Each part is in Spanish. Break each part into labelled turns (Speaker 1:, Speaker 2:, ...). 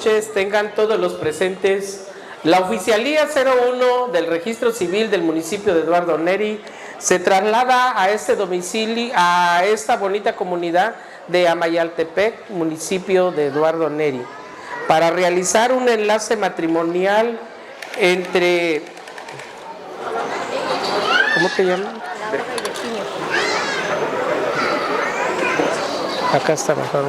Speaker 1: noches tengan todos los presentes. La Oficialía 01 del Registro Civil del municipio de Eduardo Neri se traslada a este domicilio, a esta bonita comunidad de Amayaltepec, municipio de Eduardo Neri, para realizar un enlace matrimonial entre... ¿Cómo te llamas? Acá está mejor.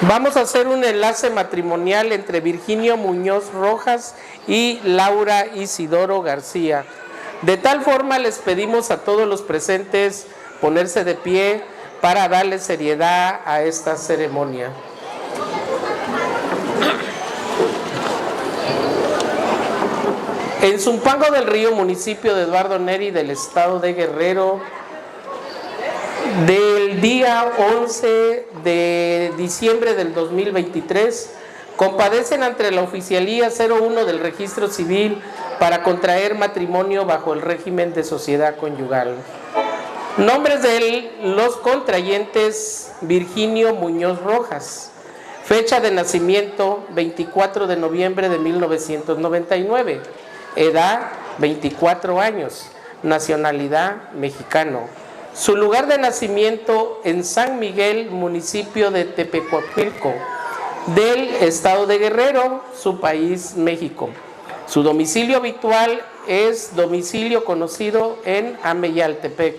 Speaker 1: Vamos a hacer un enlace matrimonial entre Virginio Muñoz Rojas y Laura Isidoro García. De tal forma les pedimos a todos los presentes ponerse de pie para darle seriedad a esta ceremonia. En Zumpango del Río, municipio de Eduardo Neri, del estado de Guerrero, del día 11 de diciembre del 2023, compadecen ante la Oficialía 01 del Registro Civil para contraer matrimonio bajo el régimen de sociedad conyugal. Nombres de los contrayentes: Virginio Muñoz Rojas. Fecha de nacimiento: 24 de noviembre de 1999. Edad: 24 años. Nacionalidad: mexicano. Su lugar de nacimiento: en San Miguel, municipio de Tepecuapilco, del estado de Guerrero, su país, México. Su domicilio habitual es domicilio conocido en Amayaltepec.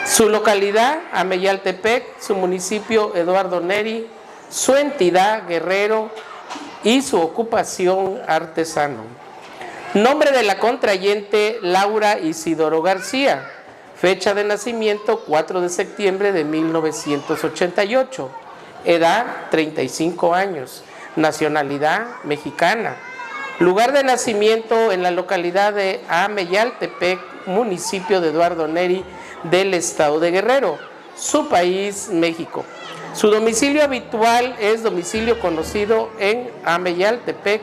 Speaker 1: Su localidad: Amayaltepec, su municipio, Eduardo Neri, su entidad, Guerrero, y su ocupación, artesano. Nombre de la contrayente: Laura Isidoro García. Fecha de nacimiento: 4 de septiembre de 1988. Edad: 35 años. Nacionalidad: mexicana. Lugar de nacimiento: en la localidad de Amayaltepec, municipio de Eduardo Neri, del estado de Guerrero, su país, México. Su domicilio habitual es domicilio conocido en Amayaltepec,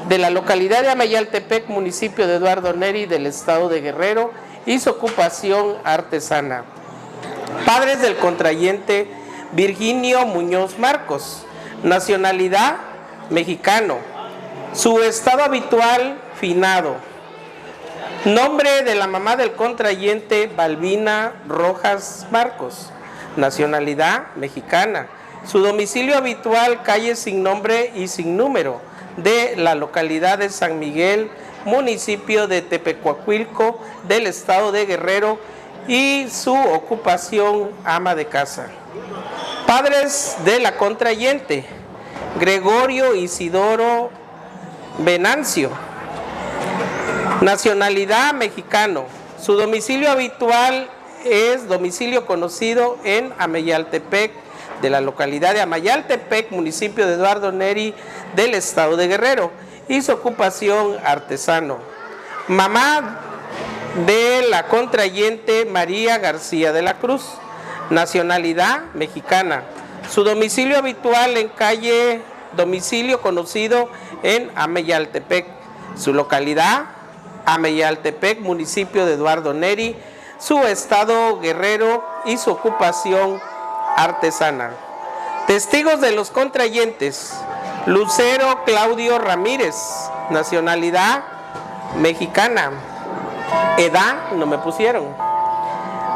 Speaker 1: de la localidad de Amayaltepec, municipio de Eduardo Neri, del estado de Guerrero, y su ocupación, artesana. Padres del contrayente: Virginio Muñoz Marcos. Nacionalidad: mexicano. Su estado habitual: finado. Nombre de la mamá del contrayente: Balbina Rojas Marcos. Nacionalidad: mexicana. Su domicilio habitual: calle sin nombre y sin número, de la localidad de San Miguel, municipio de Tepecuapilco, del estado de Guerrero, y su ocupación, ama de casa. Padres de la contrayente: Gregorio Isidoro Venancio. Nacionalidad: mexicano. Su domicilio habitual es domicilio conocido en Amayaltepec, de la localidad de Amayaltepec, municipio de Eduardo Neri, del estado de Guerrero, y su ocupación, artesano. Mamá de la contrayente: María García de la Cruz. Nacionalidad: mexicana. Su domicilio habitual en calle, domicilio conocido en Amayaltepec. Su localidad: Amayaltepec, municipio de Eduardo Neri, su estado, Guerrero, y su ocupación, artesana. Testigos de los contrayentes: Lucero Claudio Ramírez. Nacionalidad: mexicana. Edad: no me pusieron.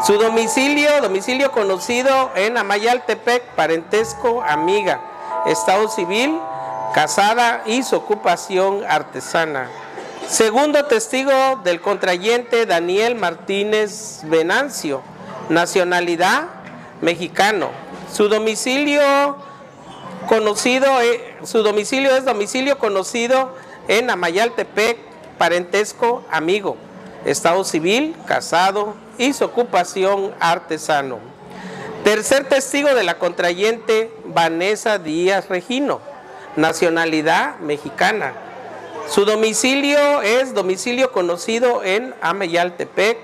Speaker 1: Su domicilio conocido en Amayaltepec, parentesco, amiga. Estado civil: casada, y su ocupación, artesana. Segundo testigo del contrayente: Daniel Martínez Venancio. Nacionalidad: mexicano. Su domicilio es domicilio conocido en Amayaltepec, parentesco, amigo. Estado civil: casado, y su ocupación, artesano. Tercer testigo de la contrayente: Vanessa Díaz Regino. Nacionalidad: mexicana. Su domicilio es domicilio conocido en Amayaltepec,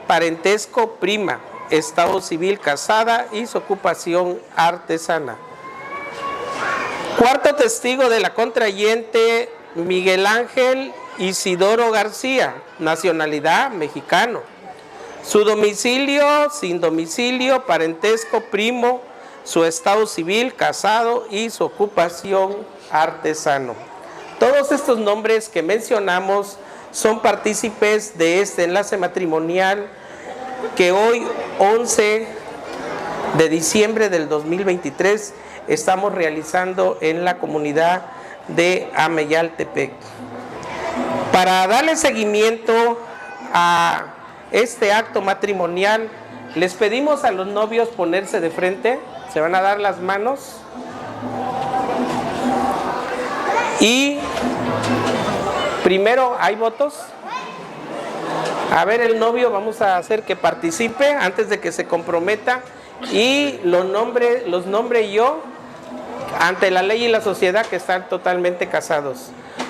Speaker 1: parentesco, prima. Estado civil: casada, y su ocupación, artesana. Cuarto testigo de la contrayente: Miguel Ángel Isidoro García. Nacionalidad: mexicano. Su domicilio: sin parentesco, primo. Su estado civil: casado, y su ocupación, artesano. Todos estos nombres que mencionamos son partícipes de este enlace matrimonial que hoy, 11 de diciembre del 2023, estamos realizando en la comunidad de Ameyaltepec. Para darle seguimiento a este acto matrimonial, les pedimos a los novios ponerse de frente, se van a dar las manos y primero, ¿hay votos? A ver, el novio vamos a hacer que participe antes de que se comprometa y los nombre yo ante la ley y la sociedad que están totalmente casados.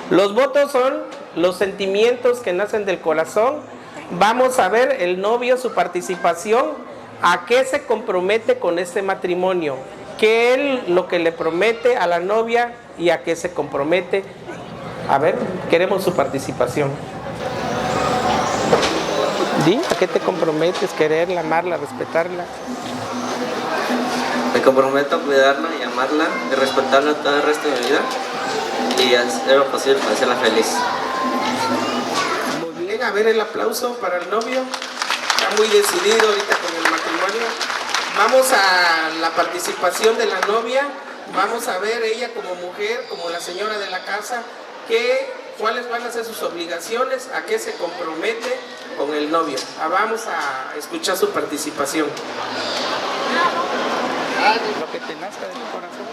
Speaker 1: Los votos son los sentimientos que nacen del corazón. Vamos a ver el novio, su participación, a qué se compromete con este matrimonio, qué es lo que le promete a la novia y a qué se compromete. A ver, queremos su participación. Di, ¿a qué te comprometes? ¿Quererla, amarla, respetarla?
Speaker 2: Me comprometo a cuidarla y amarla y respetarla todo el resto de mi vida y hacer lo posible para hacerla feliz.
Speaker 1: Muy bien, a ver el aplauso para el novio. Está muy decidido ahorita con el matrimonio. Vamos a la participación de la novia. Vamos a ver ella como mujer, como la señora de la casa, cuáles van a ser sus obligaciones, a qué se compromete con el novio. Vamos a escuchar su participación. Lo que te nazca de tu corazón.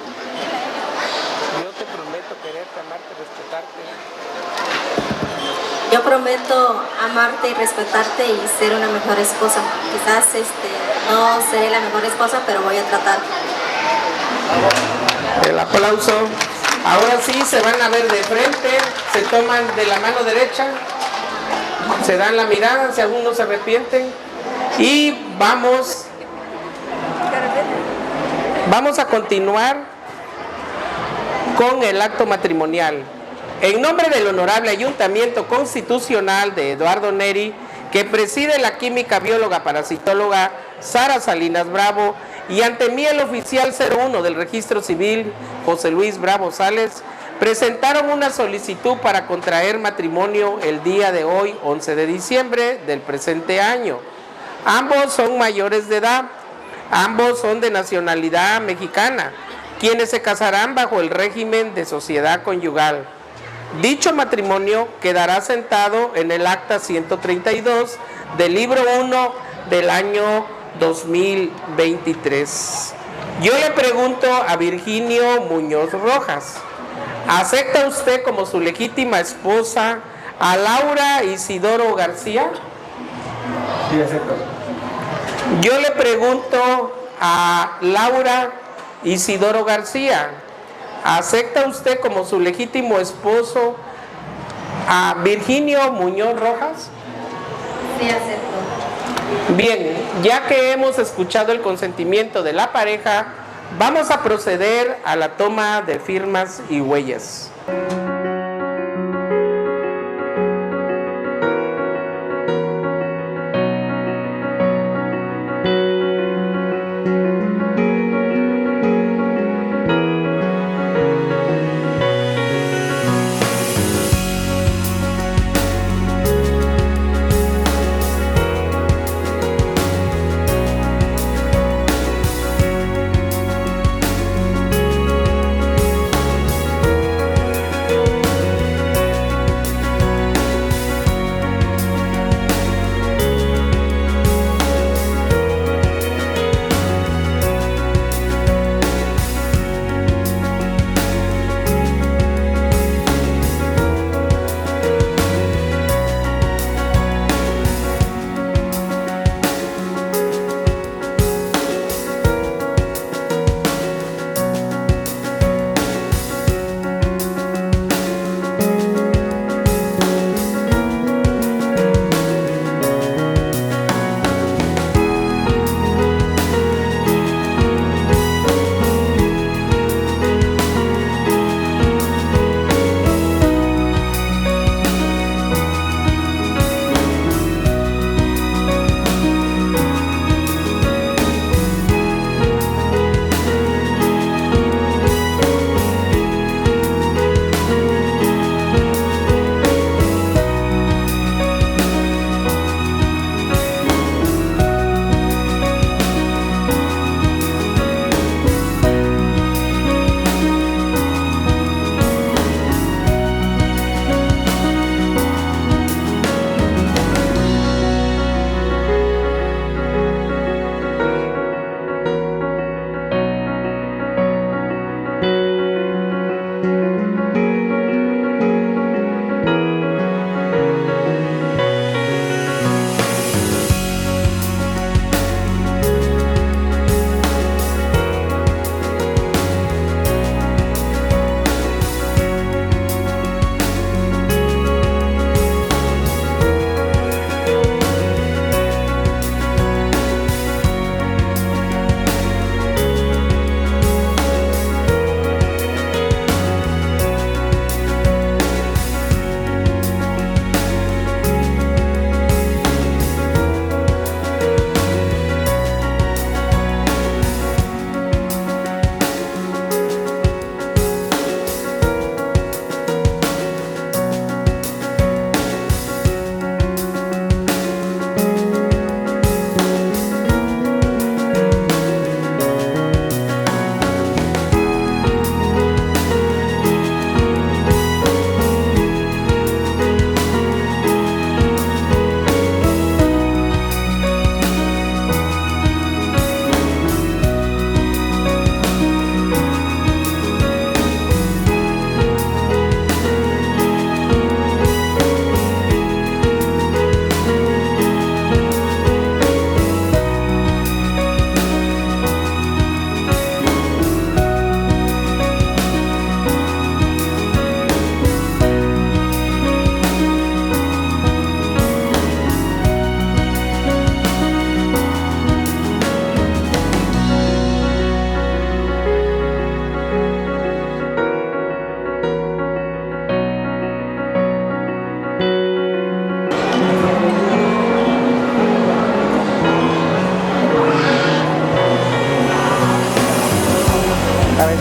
Speaker 1: Yo te prometo quererte, amarte, respetarte.
Speaker 3: Yo prometo amarte y respetarte y ser una mejor esposa. Quizás no seré la mejor esposa, pero voy a tratar.
Speaker 1: El aplauso. Ahora sí se van a ver de frente, se toman de la mano derecha, se dan la mirada si algunos se arrepienten y vamos a continuar con el acto matrimonial. En nombre del Honorable Ayuntamiento Constitucional de Eduardo Neri, que preside la química bióloga parasitóloga Sara Salinas Bravo, y ante mí el oficial 01 del Registro Civil, José Luis Bravo Sales, presentaron una solicitud para contraer matrimonio el día de hoy, 11 de diciembre del presente año. Ambos son mayores de edad, ambos son de nacionalidad mexicana, quienes se casarán bajo el régimen de sociedad conyugal. Dicho matrimonio quedará sentado en el acta 132 del libro 1 del año 2023. Yo le pregunto a Virginio Muñoz Rojas, ¿acepta usted como su legítima esposa a Laura Isidoro García?
Speaker 4: Sí, acepto.
Speaker 1: Yo le pregunto a Laura Isidoro García, ¿acepta usted como su legítimo esposo a Virginio Muñoz Rojas?
Speaker 3: Sí, acepto.
Speaker 1: Bien, ya que hemos escuchado el consentimiento de la pareja, vamos a proceder a la toma de firmas y huellas.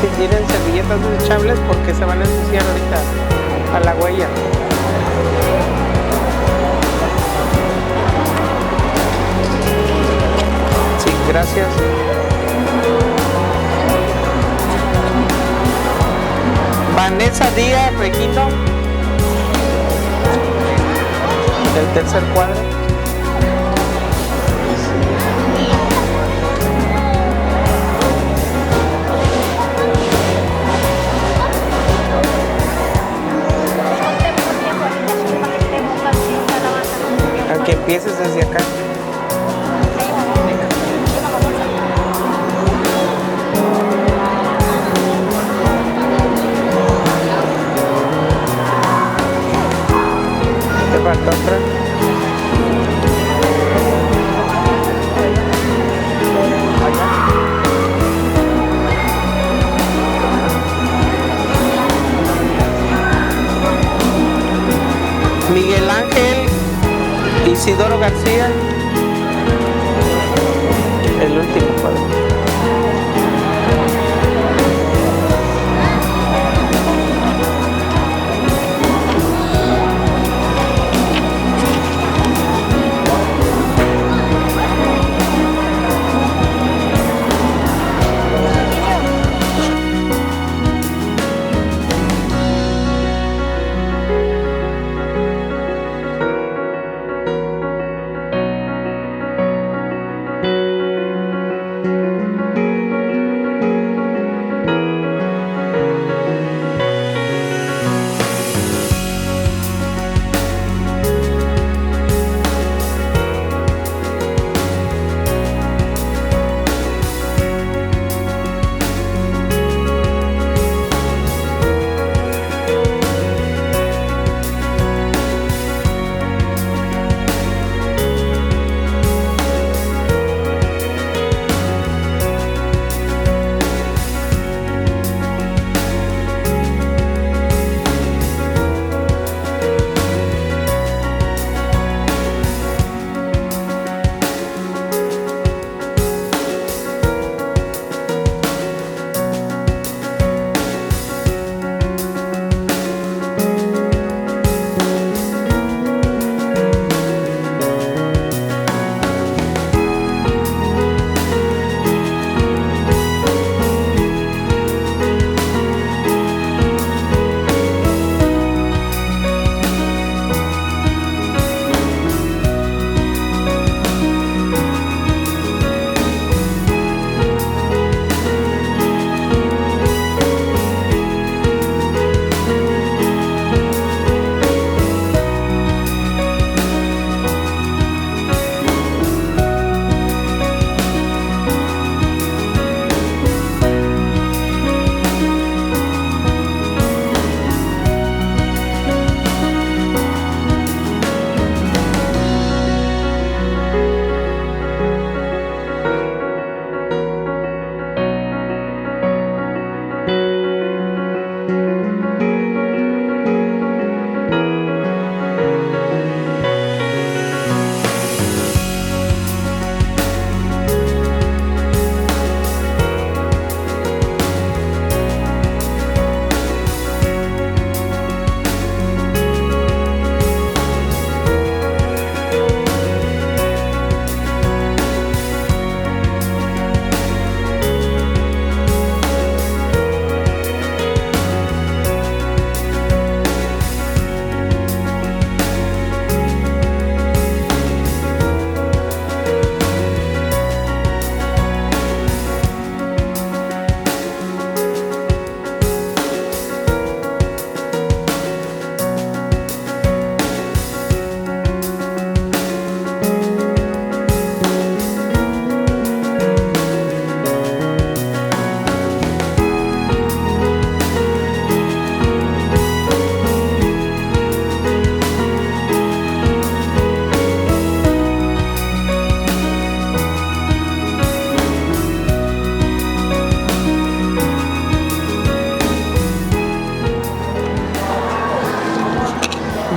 Speaker 1: Si tienen servilletas desechables, porque se van a ensuciar ahorita a la huella. Sí, gracias. Vanessa Díaz Regino, del tercer cuadro. A que empieces desde acá. Te falta otra. Miguel Ángel Isidoro García, el último cuadro.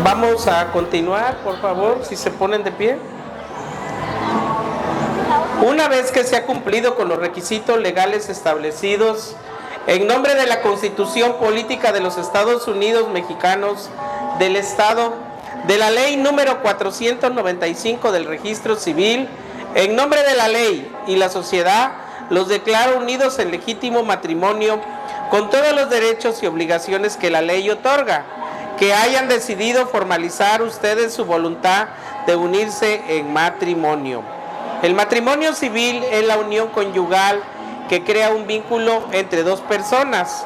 Speaker 1: Vamos a continuar, por favor, si se ponen de pie. Una vez que se ha cumplido con los requisitos legales establecidos en nombre de la Constitución Política de los Estados Unidos Mexicanos, del Estado, de la Ley número 495 del Registro Civil, en nombre de la ley y la sociedad, los declaro unidos en legítimo matrimonio con todos los derechos y obligaciones que la ley otorga, que hayan decidido formalizar ustedes su voluntad de unirse en matrimonio. El matrimonio civil es la unión conyugal que crea un vínculo entre dos personas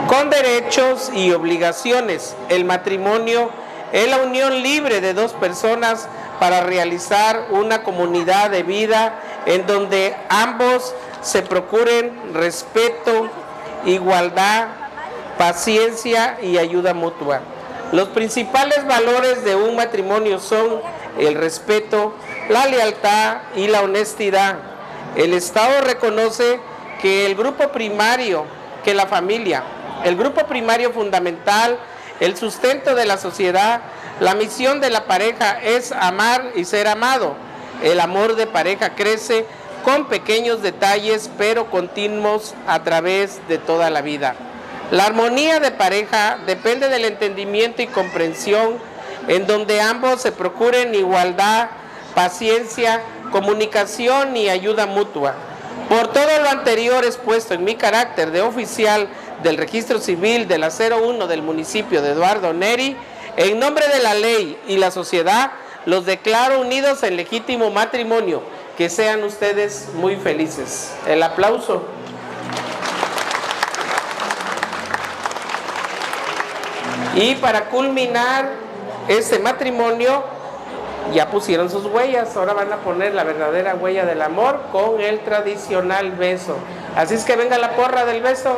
Speaker 1: con derechos y obligaciones. El matrimonio es la unión libre de dos personas para realizar una comunidad de vida en donde ambos se procuren respeto, igualdad, paciencia y ayuda mutua. Los principales valores de un matrimonio son el respeto, la lealtad y la honestidad. El Estado reconoce que el grupo primario, que la familia, el grupo primario fundamental, el sustento de la sociedad, la misión de la pareja es amar y ser amado. El amor de pareja crece con pequeños detalles, pero continuos a través de toda la vida. La armonía de pareja depende del entendimiento y comprensión, en donde ambos se procuren igualdad, paciencia, comunicación y ayuda mutua. Por todo lo anterior expuesto en mi carácter de oficial del Registro Civil de la 01 del municipio de Eduardo Neri, en nombre de la ley y la sociedad, los declaro unidos en legítimo matrimonio. Que sean ustedes muy felices. El aplauso. Y para culminar este matrimonio, ya pusieron sus huellas, ahora van a poner la verdadera huella del amor con el tradicional beso. Así es que venga la porra del beso.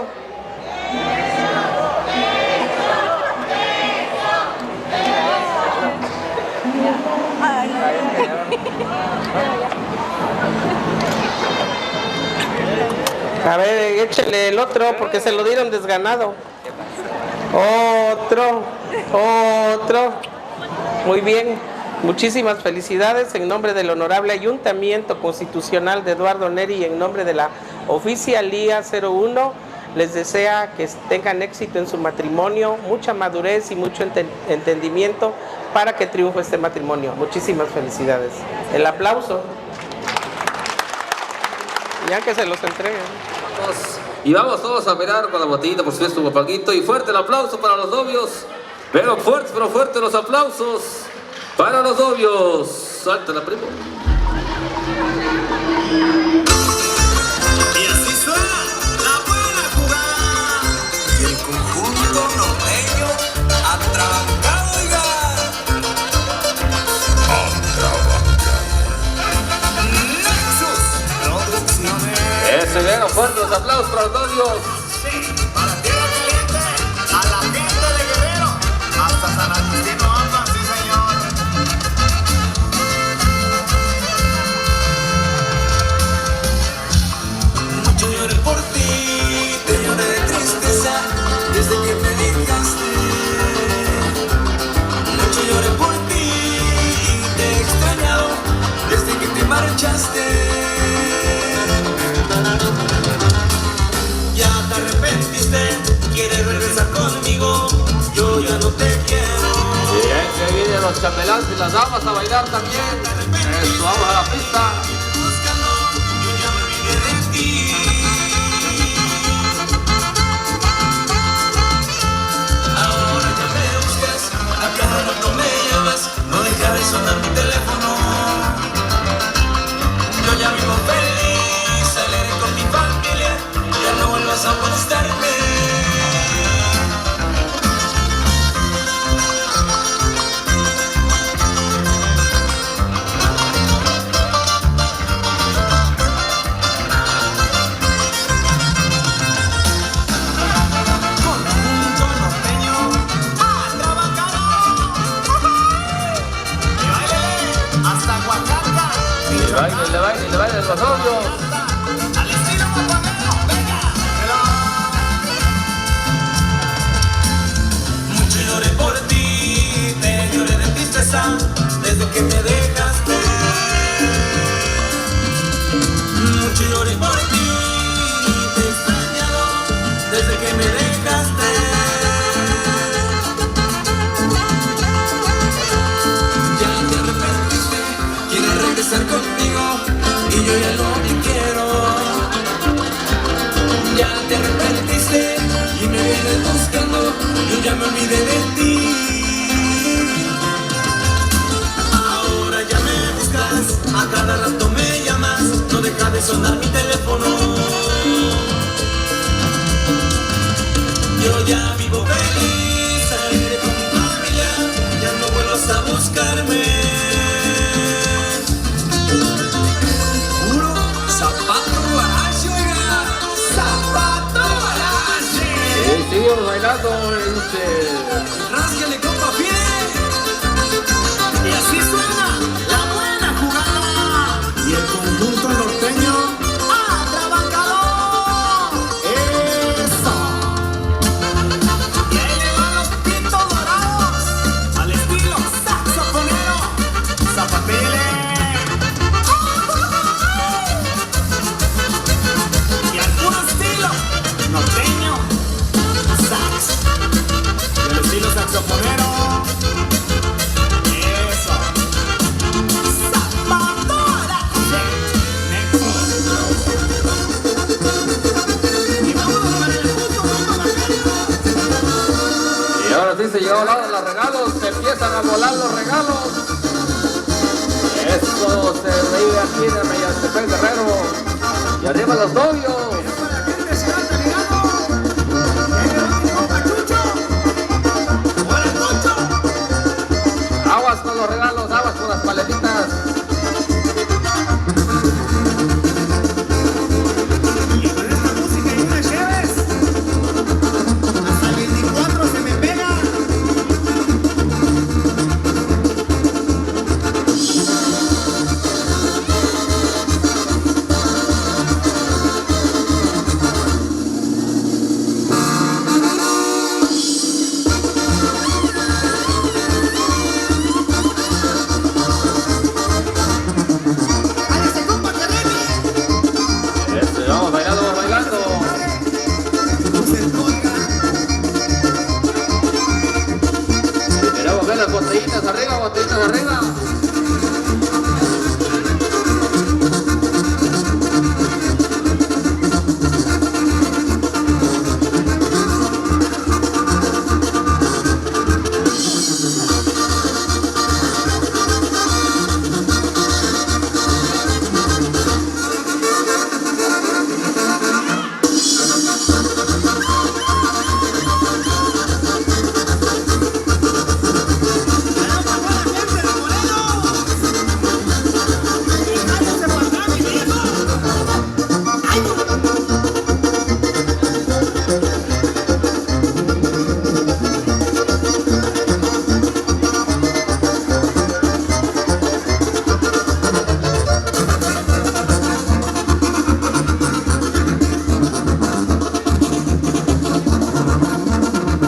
Speaker 1: A ver, échele el otro porque se lo dieron desganado. Otro. Muy bien. Muchísimas felicidades en nombre del Honorable Ayuntamiento Constitucional de Eduardo Neri y en nombre de la Oficialía 01. Les desea que tengan éxito en su matrimonio, mucha madurez y mucho entendimiento para que triunfe este matrimonio. Muchísimas felicidades. El aplauso. Ya que se los entreguen.
Speaker 5: Y vamos todos a mirar con la botellita, por supuesto, un palguito. Y fuerte el aplauso para los novios. Pero fuerte los aplausos para los novios. Salta la primo.
Speaker 6: Y así suena la buena jugada. Y el conjunto norteño atrabancado, oiga. Nexus Producciones.
Speaker 5: Eso, bien, fuerte los aplausos para los novios.
Speaker 6: Sí, para Tierra Caliente, a la gente de Guerrero, hasta San Agustín Oaxaca, sí señor. Mucho lloré por ti, te lloré de tristeza, desde que me dejaste. Mucho lloré por ti y te he extrañado, desde que te marchaste. Ya te arrepentiste, quieres regresar conmigo, yo ya no te quiero.
Speaker 5: Bien, que vienen los chambelanes y las damas a bailar también. Eso, vamos a la pista.
Speaker 6: Búscalo, yo ya me olvidé de ti. Ahora ya me buscas, a cada rato me llamas, no dejaré sonar mi teléfono. Yo ya vivo feliz, saldré con mi familia, ya no vuelvas a molestarme. Conjunto norteño atrabancado. Y baile hasta Oaxaca.
Speaker 5: Le baile los novios.
Speaker 6: Al estilo macuarrero, venga, mucho lloré por ti, te lloré de tristeza, desde que me dejaste. Mucho lloré por ti, te he extrañado, me olvidé de ti. Ahora ya me buscas, a cada rato me llamas, no deja de sonar mi teléfono. Yo ya vivo feliz, alegre con mi familia, ya no vuelvas a buscarme. Puro Zapato Garage, oiga, Zapato Garage.
Speaker 5: Seguimos bailando,
Speaker 6: Rásquele, compa, pide. Y así suena la buena jugada. Y el conjunto norteño atrabancador. Eso. Y ahí le van los pintos dorados al estilo saxofonero. Zapatele. Y al puro estilo norteño. Sax. Y el estilo saxofonero. Eso. Zapato Garage. Y vámonos para el punto,
Speaker 5: y ahora sí se llegó a lado de los regalos, se empiezan a volar los regalos. Eso se veía aquí en el Mayastepec Guerrero. Y arriba los novios. Aguas con los regalos, aguas con las paletitas.
Speaker 6: Y con esta música y unas cheves, hasta el 24 se me pega. ¡Hágase, compa, que viene!
Speaker 5: Vamos bailando, vamos bailando. Queremos ver las botellitas arriba, botellitas arriba.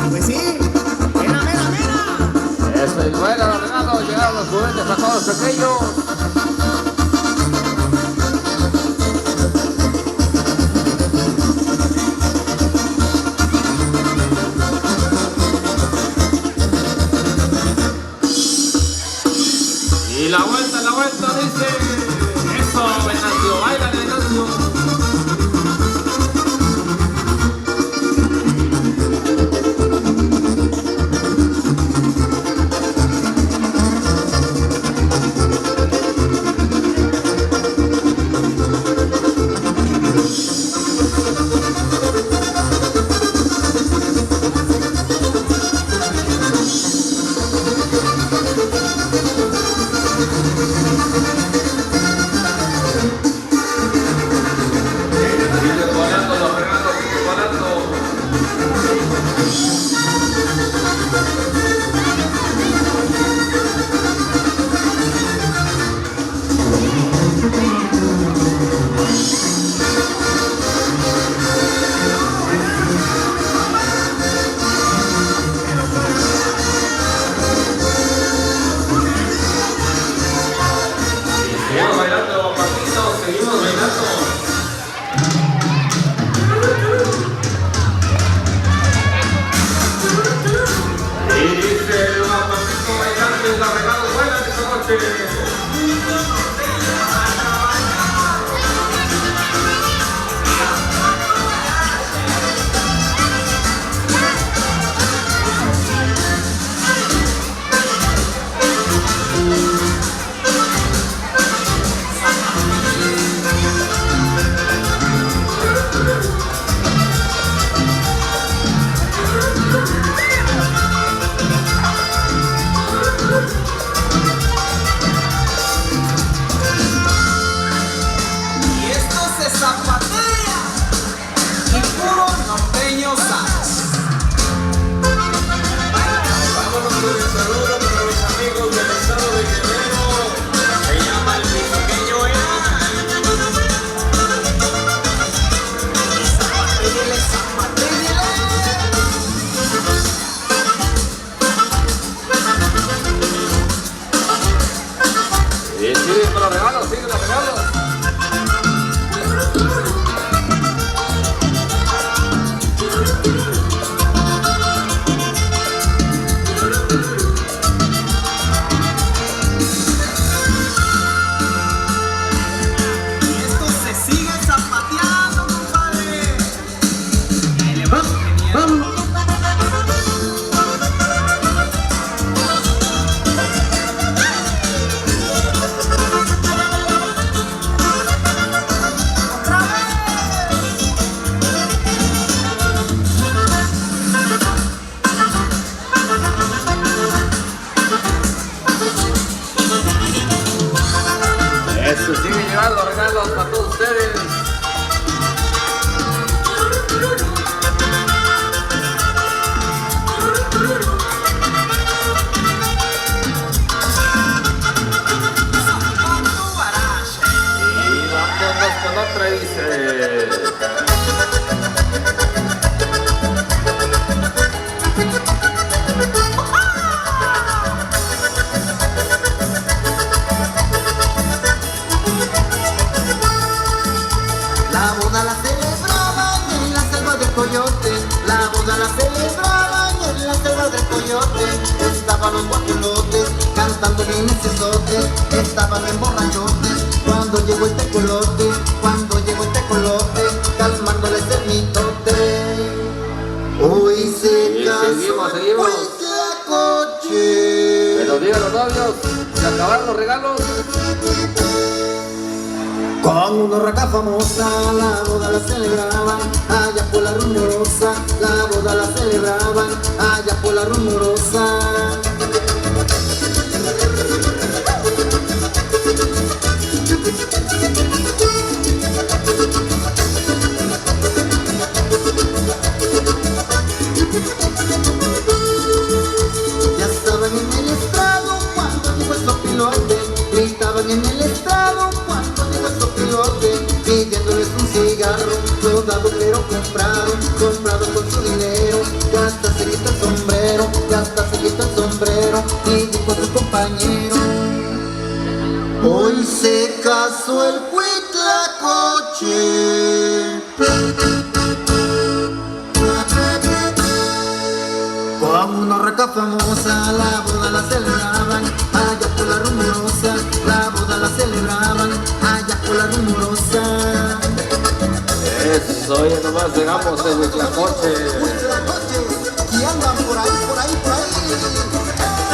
Speaker 5: Pues sí, mera, mera, mera. Eso es bueno, los regalos, llegaron los juguetes a todos pequeños. Y la vuelta, dice. Eso, Venancio, baila, Venancio. Y siguen con los regalos, siguen los regalos.
Speaker 6: Esto se sigue zapateando, compadre. Vamos.
Speaker 5: Eso, siguen llegando los regalos para todos ustedes. Y vámonos con otra, dice.
Speaker 7: La boda la celebraban en la selva del coyote. La boda la celebraban en la selva del coyote. Estaban los guajolotes cantando bien necesotes. Estaban bien borrachotes cuando llegó el tecolote. Cuando llegó el tecolote calmándoles el mitote. Hoy se
Speaker 5: Y
Speaker 7: casó
Speaker 5: seguimos.
Speaker 7: Huitlacoche.
Speaker 5: Que nos digan los novios, se acabaron los regalos.
Speaker 7: Con una raca famosa la boda la celebraban allá por la rumorosa. La boda la celebraban allá por la rumorosa. Ya estaban en el estrado cuando llegó el sopilote. Gritaban en el estrado cuando llegó el sopilote, pidiéndoles un cigarro, rodado pero comprado con su dinero. Ya hasta se quita el sombrero, ya hasta se quita el sombrero, y dijo a su compañero: hoy se casó el Huitlacoche. Con una raca famosa la boda la celebraban allá por la rumorosa. La boda la celebraban allá por la rumorosa.
Speaker 5: Eso, ya nomás llegamos en Huitlacoche.
Speaker 7: Y andan por ahí.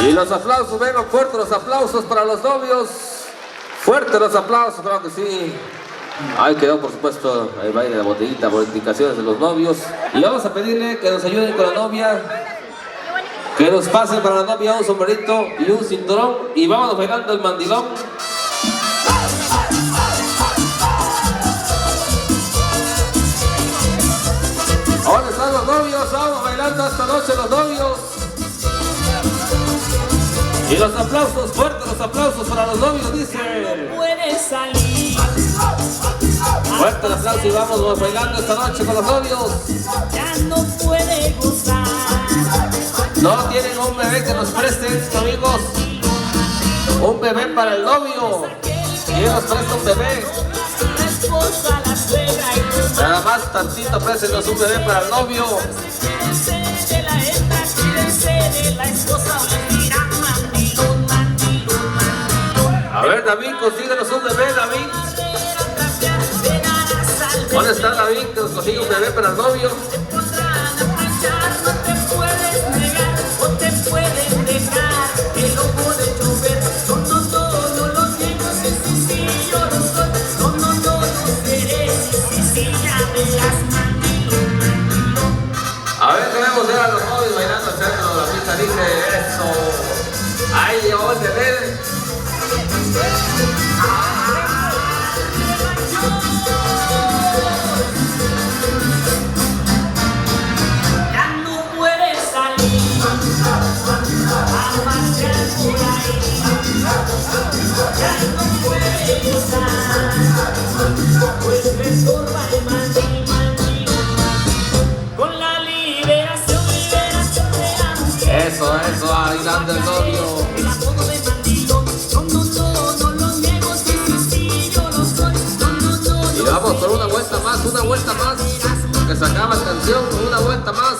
Speaker 5: Y los aplausos, vengan fuertes los aplausos para los novios. Fuertes los aplausos, claro que sí. Ahí quedó, por supuesto, el baile de la botellita por indicaciones de los novios. Y vamos a pedirle que nos ayuden con la novia. Que nos pasen para la novia un sombrerito y un cinturón. Y vámonos bailando el mandilón. Ahora están los novios, vamos bailando esta noche los novios. Y los aplausos, fuertes los aplausos para los novios, dice.
Speaker 8: Puede salir.
Speaker 5: Fuerte el aplauso y vamos bailando esta noche con los novios.
Speaker 8: Ya no puede gozar.
Speaker 5: No tienen un bebé que nos presten, amigos. Un bebé para el novio. ¿Quién nos presta un bebé?
Speaker 8: La esposa, la suegra y tu
Speaker 5: Nada más tantito, préstenos un bebé para el novio.
Speaker 8: Quídense de la hembra, quídense de la esposa. Mira, mandilón.
Speaker 5: A ver, David, consíguenos un bebé, David. ¿Dónde está David que nos consigue un bebé para el novio?
Speaker 8: Te pondrán a planchar, no te puedes negar o te pueden dejar el ojo de chofer. No los viejos es sencillo, los dos. No los querés, sí, ya verás, mandilón.
Speaker 5: A ver, queremos ver a los novios bailando al centro de la pista, dice eso. Ahí llegó el bebé.
Speaker 8: Ya no puedes salir a marchar por ahí. Ya no puedes gozar, pues me estorba el mandil. Con la liberación de la mujer.
Speaker 5: Eso, bailando el novio.
Speaker 8: El apodo de mandilón. No
Speaker 5: se acaba la canción con una vuelta más.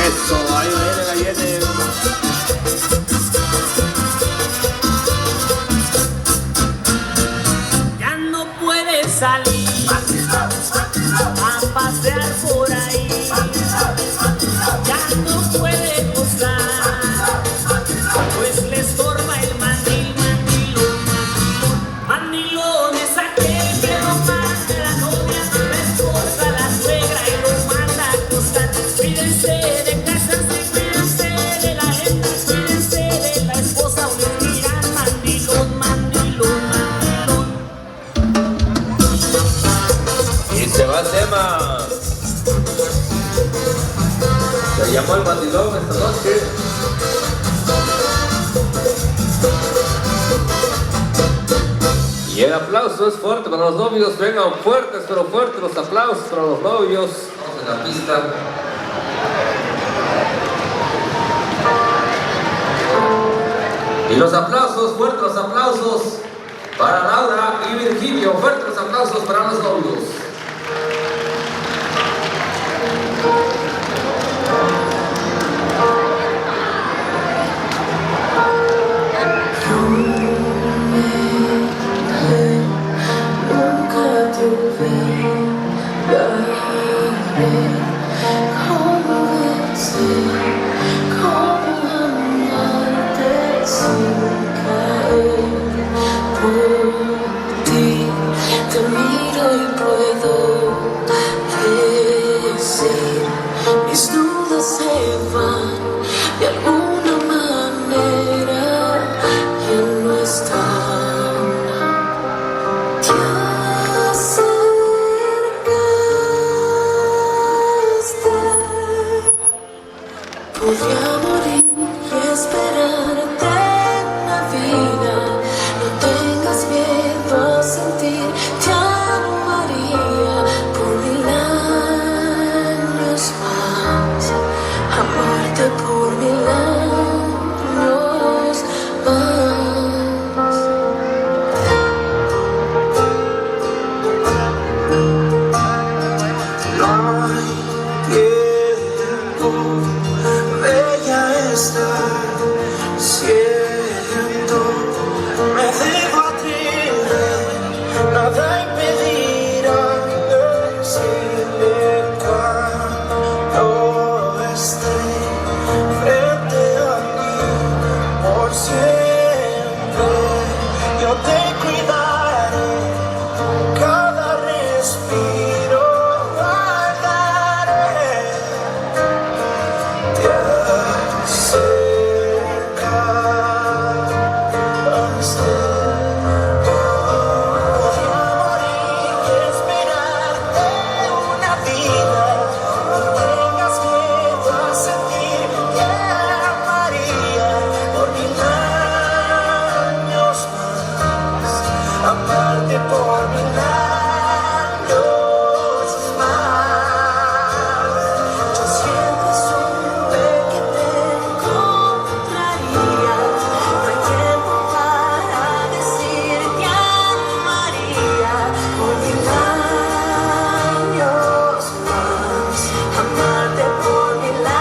Speaker 5: Eso, ahí viene.
Speaker 8: Ya no puedes salir a pasear por ahí. Ya no puede gozar, pues le estorba el mandil, mandilón. Mandilón es aquel que lo manda la novia, la esposa, la suegra y lo manda a acostar. Cuídense de casarse, cuídense de la hembra, cuídense de la esposa o les dirán mandilón, mandilón, mandilón.
Speaker 5: Y se va el tema. Se llamó el mandilón esta noche. Y el aplauso es fuerte para los novios. Vengan fuertes, pero fuertes los aplausos para los novios. Vamos en la pista. Y los aplausos, fuertes los aplausos para Laura y Virgilio. Fuertes los aplausos para los novios.
Speaker 8: Nunca te olvidaré. Cómo vencer, cómo amarte sin caer. Por ti te miro y puedo decir mis dudas se van de alguna manera, ya no están. Te acercaste. Podría morir y esperarte en la vida. No tengas miedo a sentir. Te amaría por 1000 años más. Amarte por 1000 años más.
Speaker 6: No hay tiempo, bella está siendo. Me dejo atrever, nada impedirá decirle cuando esté frente a mí. Por siempre yo te cuidaré, cada respiro guardaré. Te acercaste. Podría morir y esperarte una vida. No tengas miedo a sentir. Te amaría por 1000 años más. Amarte por 1000 años más.
Speaker 8: Yo siempre supe que te encontraría. No hay tiempo para decir que amaría por 1000 años más. Amarte por 1000 años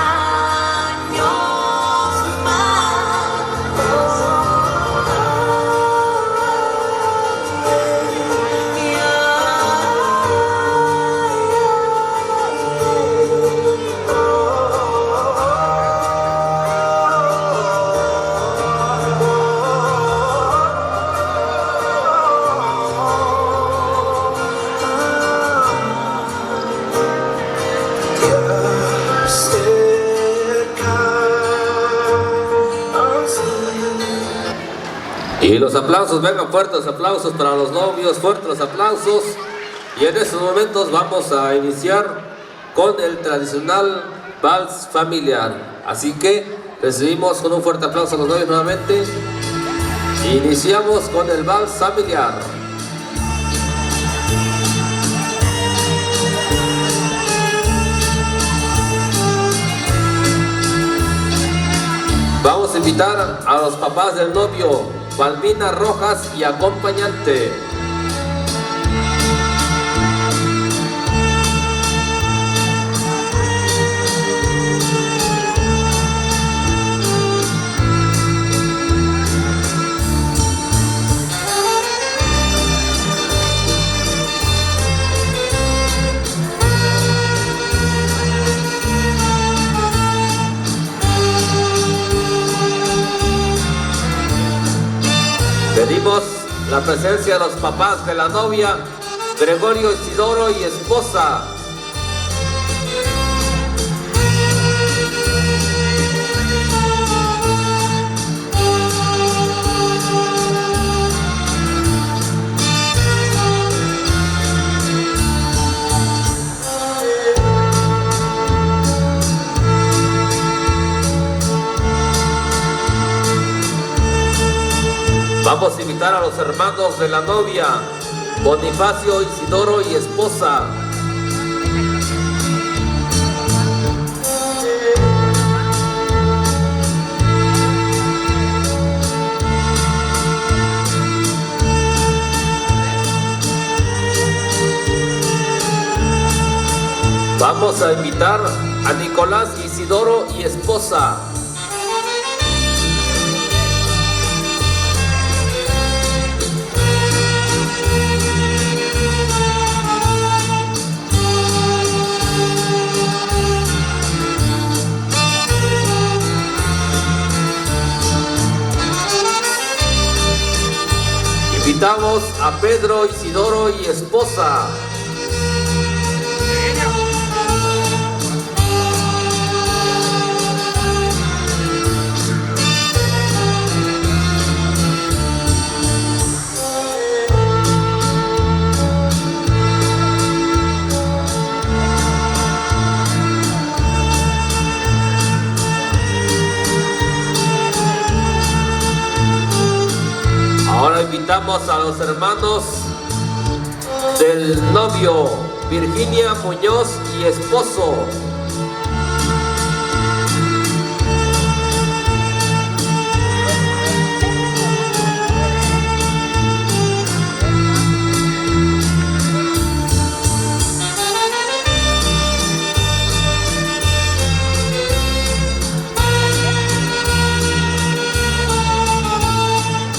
Speaker 5: Y los aplausos, vengan fuertes aplausos para los novios, fuertes los aplausos. Y en estos momentos vamos a iniciar con el tradicional vals familiar. Así que recibimos con un fuerte aplauso a los novios nuevamente. Iniciamos con el vals familiar. Vamos a invitar a los papás del novio Balbina Rojas y acompañante. Pedimos la presencia de los papás de la novia, Gregorio Isidoro y esposa. Vamos a invitar a los hermanos de la novia, Bonifacio, Isidoro y esposa. Vamos a invitar a Nicolás, Isidoro y esposa. Invitamos a Pedro, Isidoro y esposa. Ahora invitamos a los hermanos del novio, Virginia Muñoz y esposo.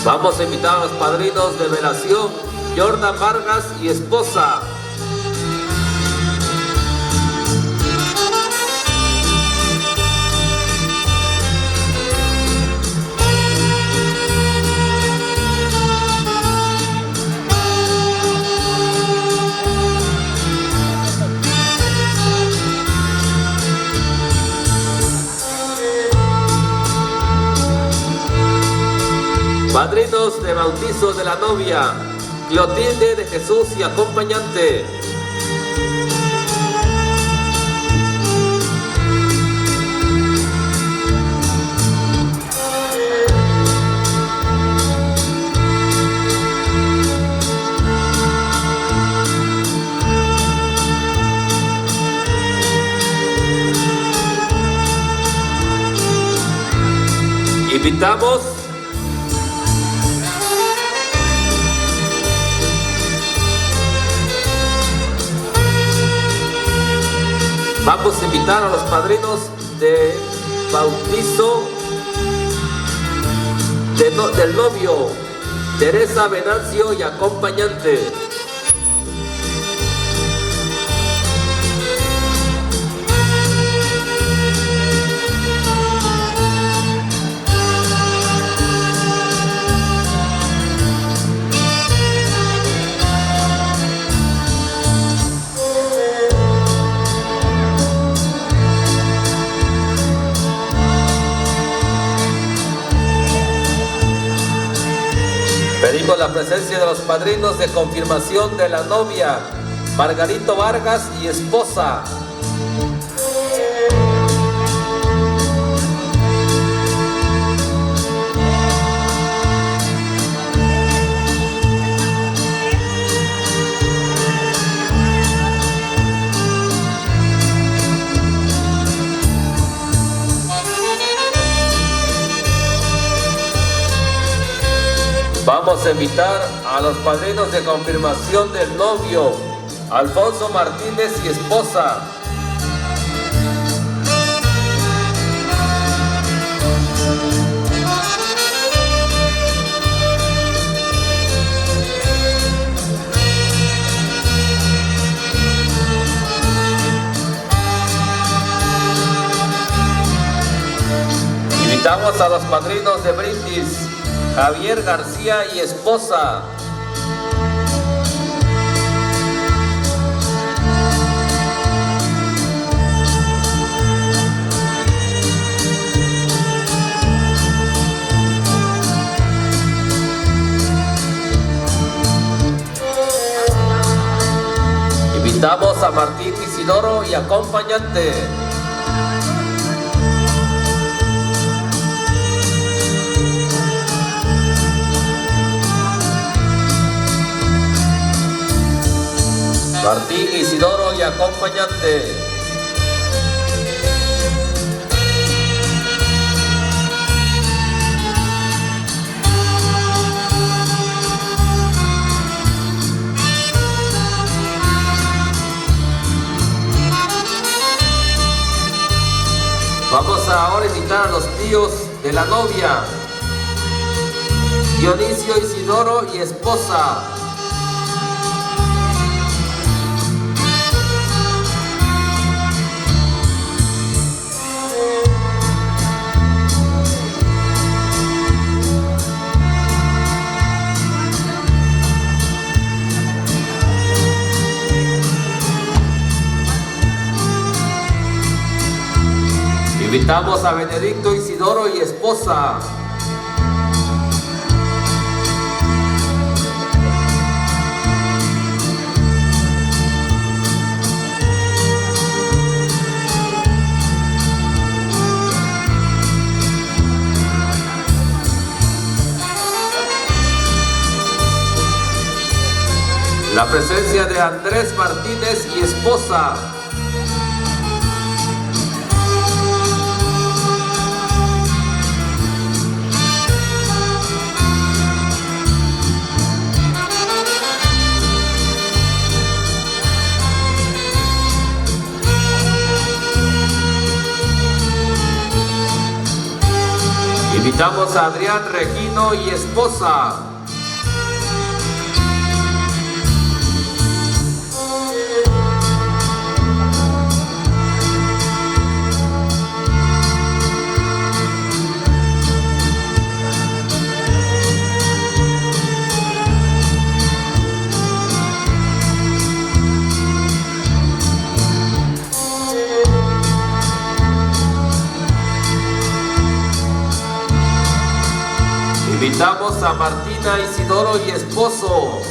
Speaker 5: Vamos a invitar a los padrinos de velación, Jordan Vargas y esposa. Padrinos de bautizo de la novia, Clotilde de Jesús y acompañante. Invitamos Vamos a invitar a los padrinos de bautizo del novio, Teresa Venancio y acompañante. Pedimos la presencia de los padrinos de confirmación de la novia, Margarito Vargas y esposa. Vamos a invitar a los padrinos de confirmación del novio, Alfonso Martínez y esposa. Invitamos a los padrinos de brindis, Javier García y esposa. Invitamos a Martín Isidoro y acompañante. Martín Isidoro y acompañante. Vamos a ahora invitar a los tíos de la novia, Dionisio Isidoro y esposa. Invitamos a Benedicto Isidoro y esposa. La presencia de Andrés Martínez y esposa. Invitamos a Adrián Regino y esposa. Invitamos a Martina Isidoro y esposo.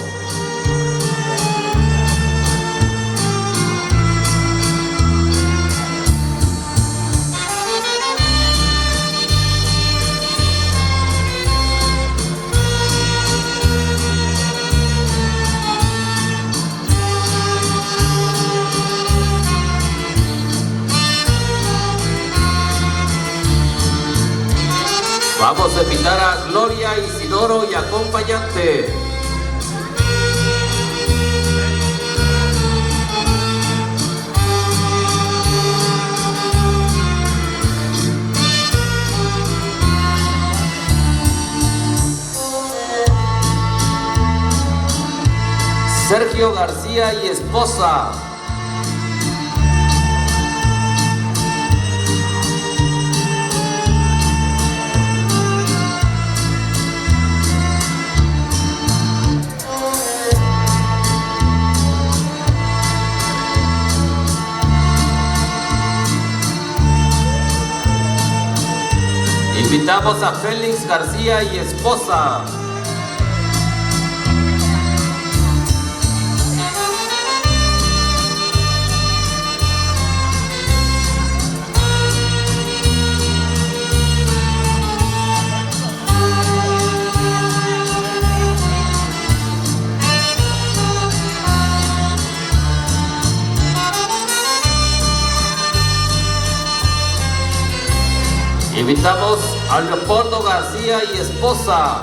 Speaker 5: Vamos a invitar a Gloria Isidoro y acompañante. Sergio García y esposa. Invitamos a Félix García y esposa. Invitamos a Leopoldo García y esposa.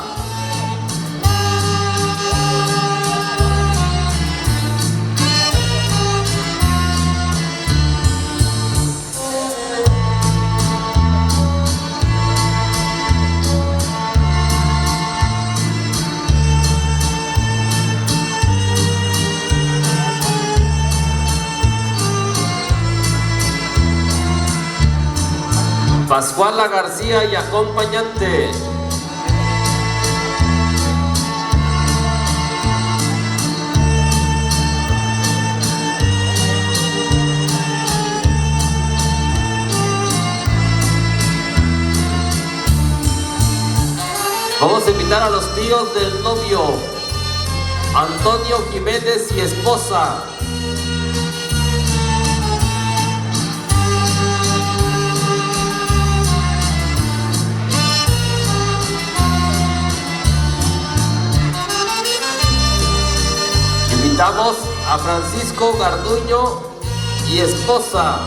Speaker 5: Pascuala García y acompañante. Vamos a invitar a los tíos del novio, Antonio Jiménez y esposa. Invitamos a Francisco Garduño y esposa.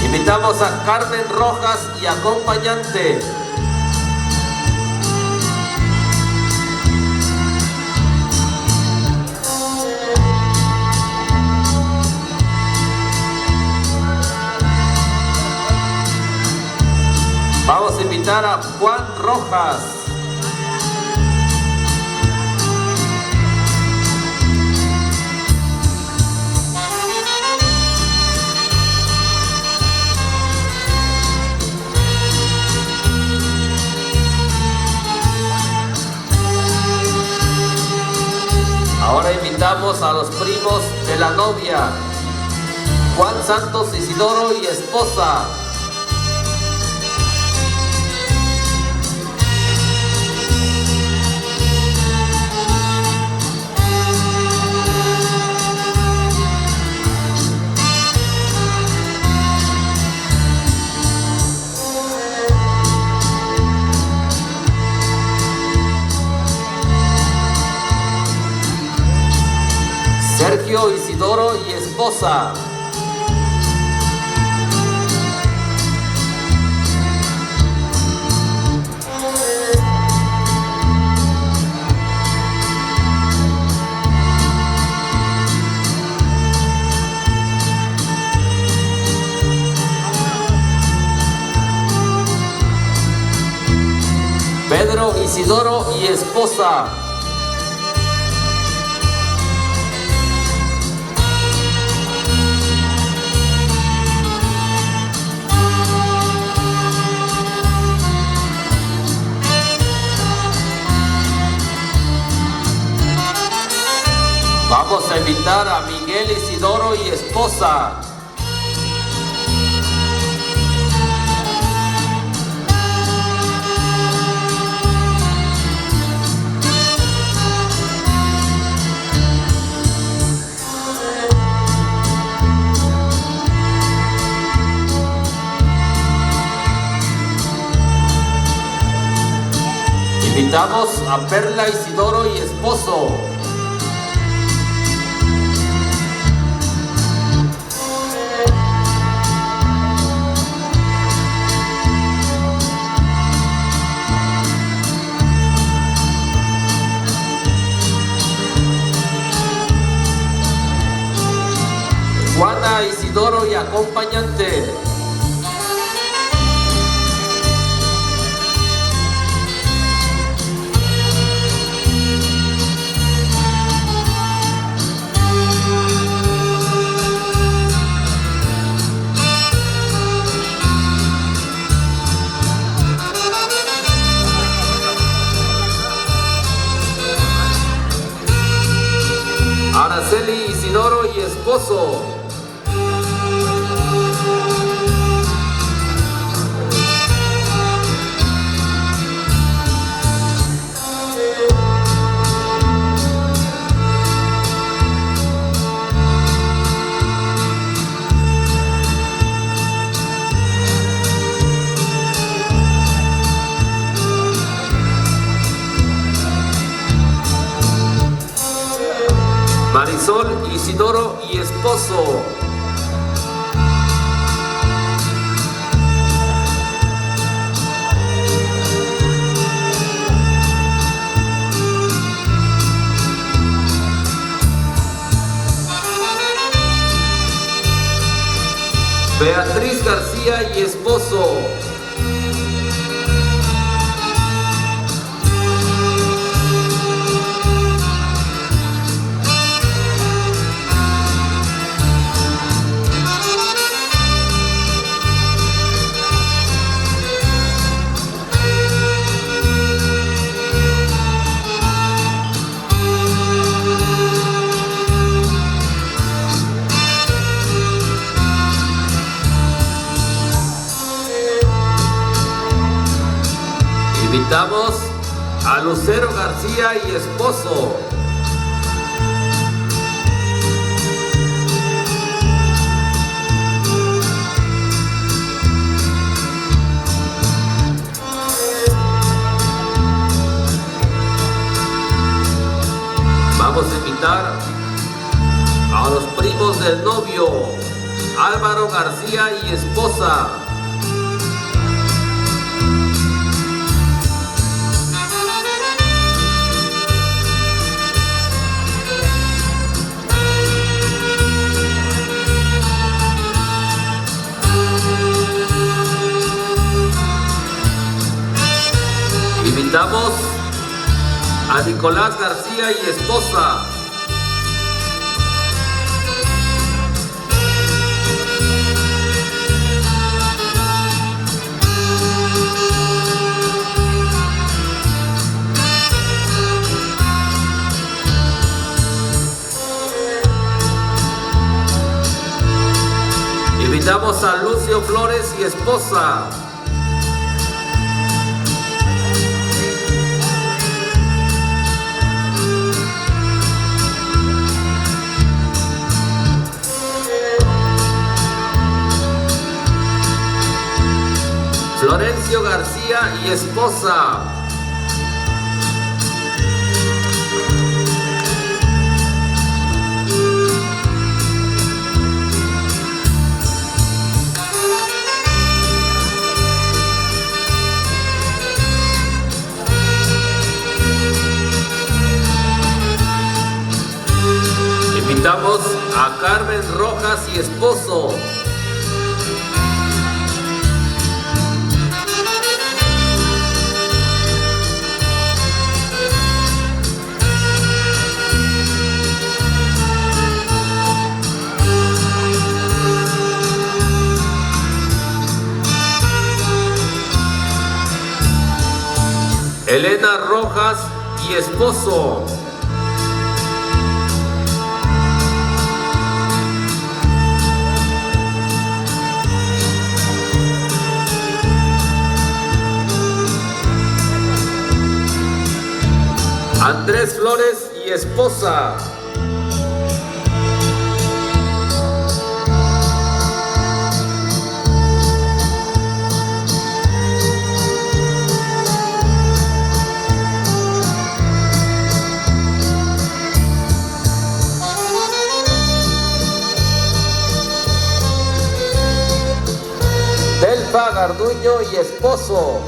Speaker 5: Invitamos a Carmen Rojas y acompañante. Vamos a invitar a Juan Rojas. Ahora invitamos a los primos de la novia, Juan Santos Isidoro y esposa. Sergio Isidoro y esposa. Pedro Isidoro y esposa. Vamos a invitar a Miguel Isidoro y esposa. Invitamos a Perla Isidoro y esposo. Juana Isidoro y acompañante. Araceli Isidoro y esposo. Marisol Isidoro y esposo. Beatriz García y esposo. Invitamos a Lucero García y esposo. Vamos a invitar a los primos del novio, Álvaro García y esposa. Invitamos a Nicolás García y esposa. Invitamos a Lucio Flores y esposa. Florencio García y esposa. Invitamos a Carmen Rojas y esposo. Elena Rojas y esposo. Andrés Flores y esposa. Delfa Garduño y esposo.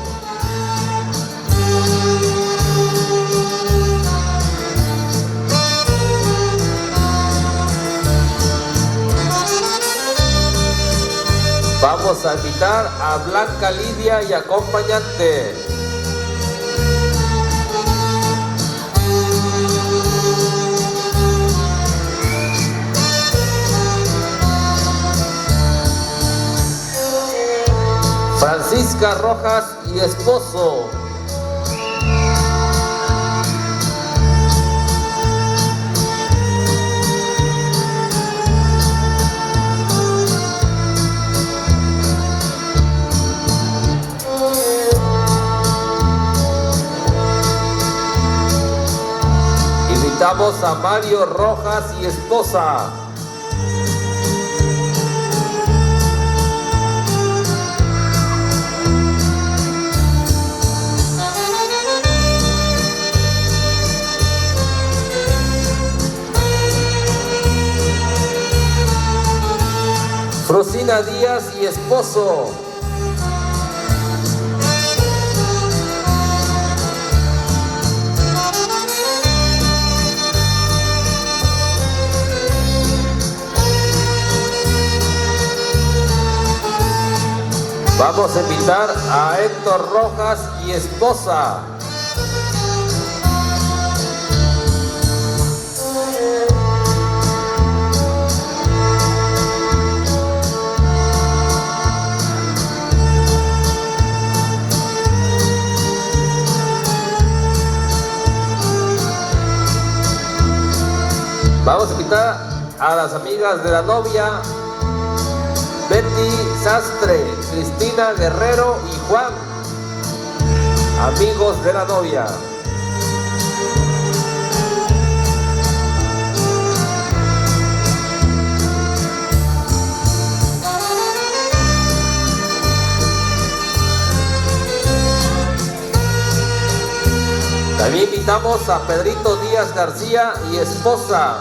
Speaker 5: Vamos a invitar a Blanca Lidia y acompañante. Francisca Rojas y esposo. Invitamos a Mario Rojas y esposa. Rosina Díaz y esposo. Vamos a invitar a Héctor Rojas y esposa. Vamos a invitar a las amigas de la novia, Betty Sastre, Cristina Guerrero y Juan, amigos de la novia. También invitamos a Pedrito Díaz García y esposa.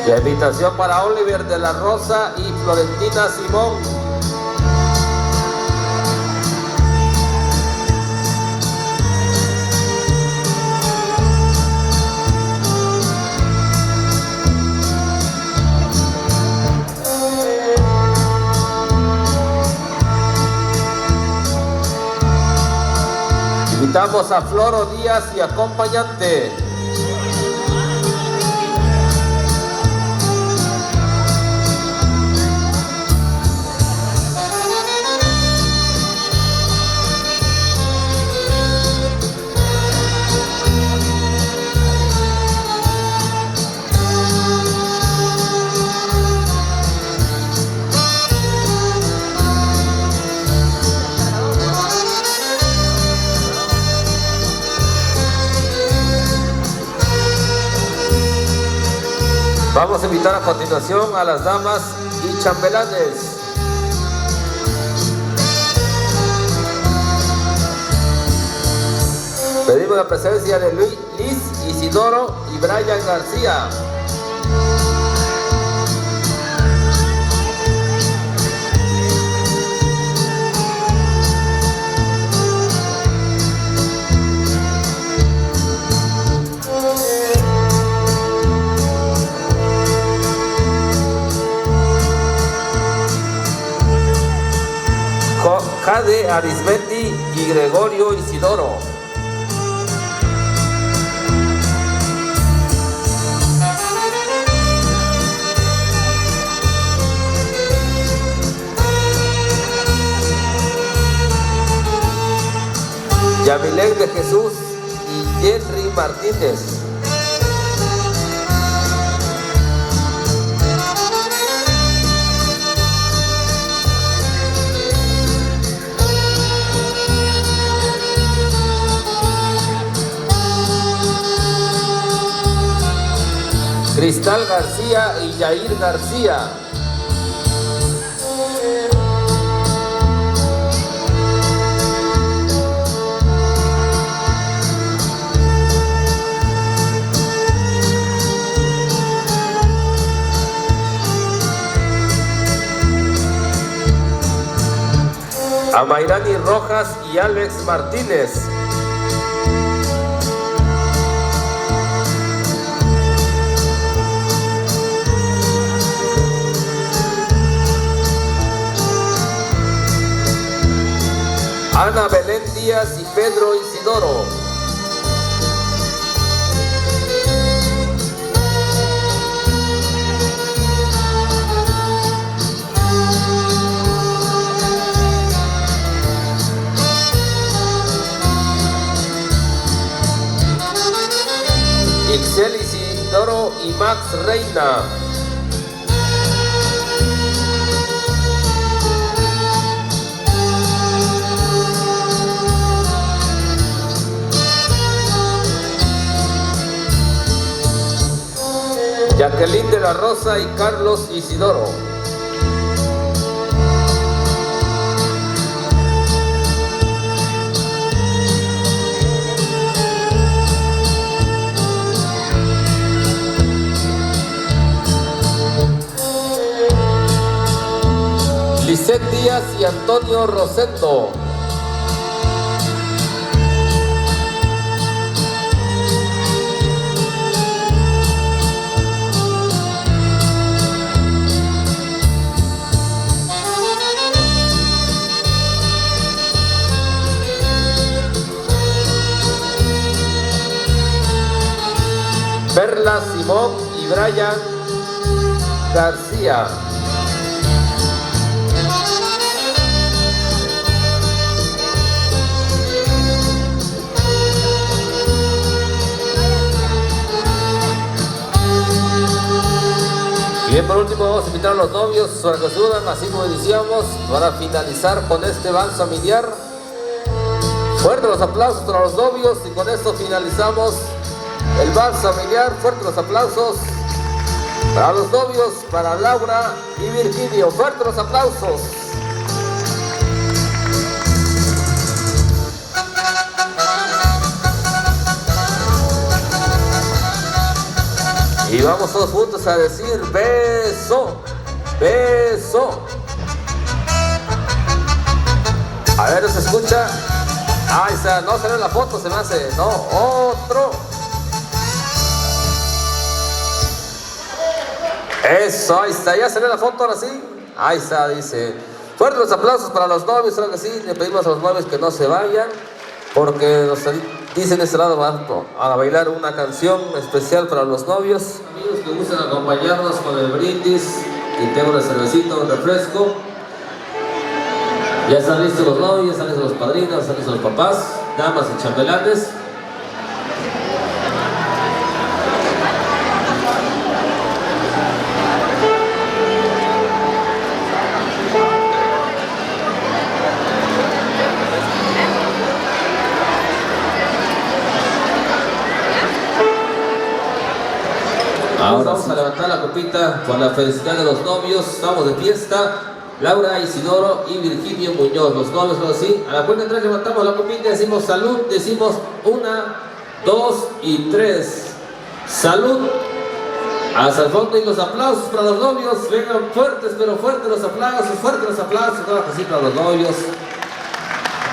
Speaker 5: La invitación para Oliver de la Rosa y Florentina Simón. Invitamos a Floro Díaz y acompañante. Vamos a invitar a continuación a las damas y chambelanes. Pedimos la presencia de Liz Isidoro y Brian García. Jade Arismendi y Gregorio Isidoro. Yamilén de Jesús y Henry Martínez. Cristal García y Yair García. A Mayrani Rojas y Alex Martínez. Ana Belén Díaz y Pedro Isidoro. Ixel Isidoro y Max Reina. Jacqueline de la Rosa y Carlos Isidoro. Díaz y Antonio Rosendo. Perla Simón y Brian García. Y bien, por último vamos a invitar a los novios para que se unan, así como iniciamos, para finalizar con este vals familiar. Fuertes los aplausos para los novios y con esto finalizamos el vals familiar. Fuertes los aplausos para los novios, para Laura y Virgilio. Fuertes los aplausos. Y vamos todos juntos a decir beso, beso. A ver, ¿se escucha? Ah, esa, no salió en la foto, se me hace. No, otro. Eso, ahí está, ya salió la foto, ahora sí. Ahí está, dice. Fuertes los aplausos para los novios, ahora que sí. Le pedimos a los novios que no se vayan, porque nos dicen de este lado van a bailar una canción especial para los novios. Amigos que gustan acompañarnos con el brindis, y tengo una cervecita, un refresco. Ya están listos los novios, ya están listos los padrinos, ya están listos los papás, damas y chambelanes. Ahora vamos a levantar la copita por la felicidad de los novios. Estamos de fiesta. Laura Isidoro y Virgilio Muñoz, los novios, así. A la cuenta de 3 levantamos la copita y decimos salud. Decimos 1, 2 y 3. Salud. Hasta el fondo y los aplausos para los novios. Vengan fuertes, pero fuertes los aplausos. Fuertes los aplausos. Claro que sí, para los novios.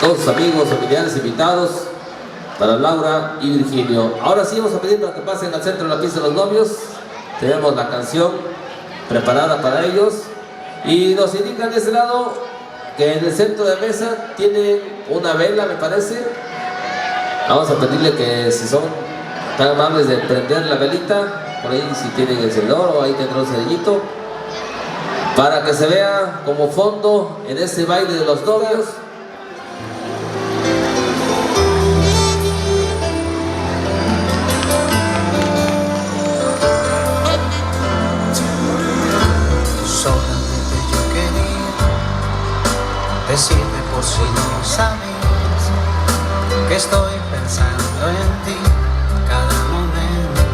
Speaker 5: Todos sus amigos, familiares, invitados. Para Laura y Virgilio. Ahora sí vamos a pedir para que pasen al centro de la pista los novios. Tenemos la canción preparada para ellos. Y nos indican de ese lado que en el centro de mesa tienen una vela, me parece. Vamos a pedirle que si son tan amables de prender la velita, por ahí si tienen encendedor o ahí tendrá un cerillito, para que se vea como fondo en ese baile de los novios.
Speaker 9: Decirte por si no sabes que estoy pensando en ti cada momento.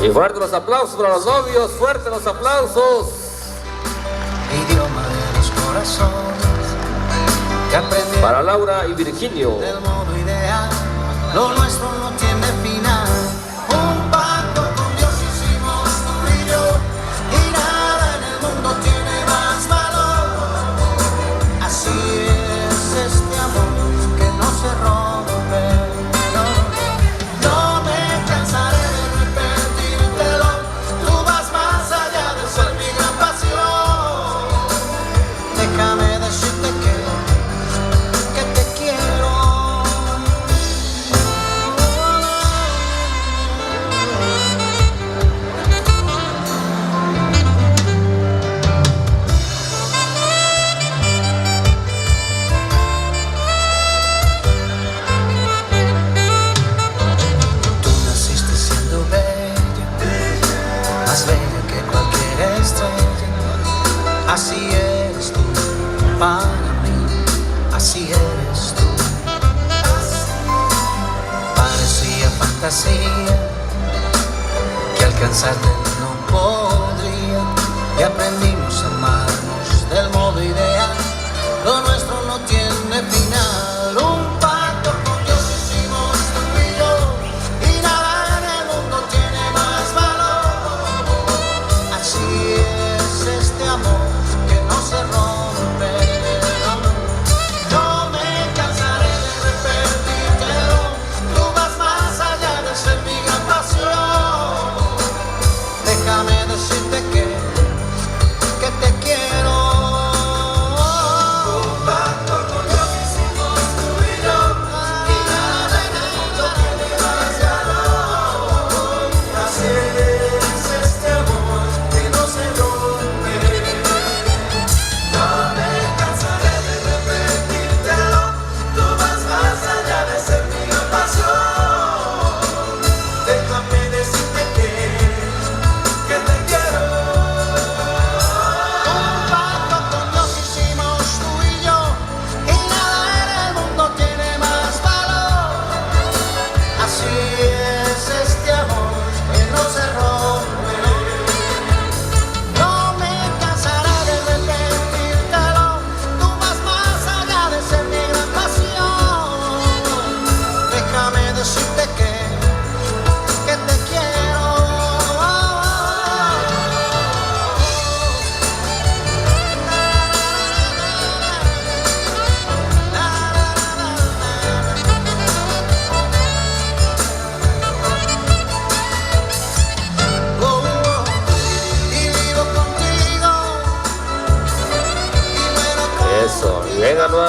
Speaker 5: Y fuertes los aplausos para los novios, fuertes los aplausos.
Speaker 9: Idioma de los corazones que aprendí
Speaker 5: para Laura y Virgilio.
Speaker 9: Del modo ideal, lo nuestro no tiene final. Un pacto con Dios hicimos tú y yo, y nada en el mundo tiene más valor. Así es este amor que no se rompe. No me cansaré de repetírtelo. Tú vas más allá de ser mi gran pasión. Déjame decirte que te quiero. Así eres tú, para mí, así eres tú. Parecía fantasía que alcanzarte no podría, y aprendimos a amarnos del modo ideal. Lo nuestro no tiene final. Un pacto con Dios hicimos tú y yo, y nada en el mundo tiene más valor. Así es este amor que no se rompe.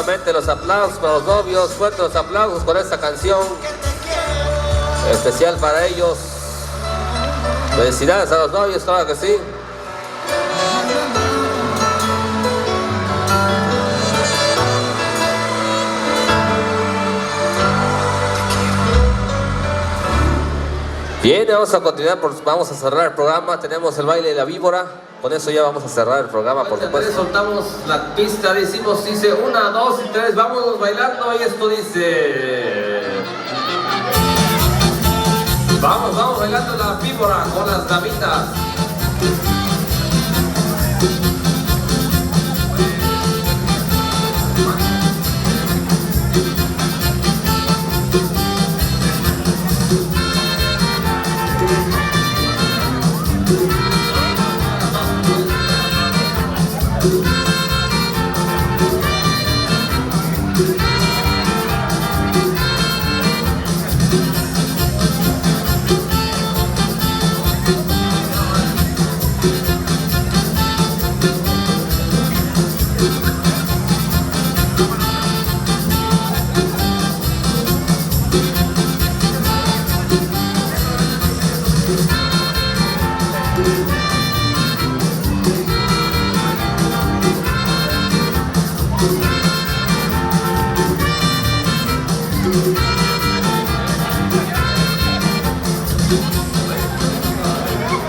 Speaker 5: nuevamente los aplausos para los novios, fuertes los aplausos por esta canción especial para ellos. Felicidades a los novios, claro que sí. Bien, vamos a continuar, vamos a cerrar el programa. Tenemos el baile de la víbora. Con eso ya vamos a cerrar el programa, por supuesto. Soltamos la pista, dice 1, 2 y 3, vámonos bailando. Y esto dice... Vamos bailando la víbora con las damitas.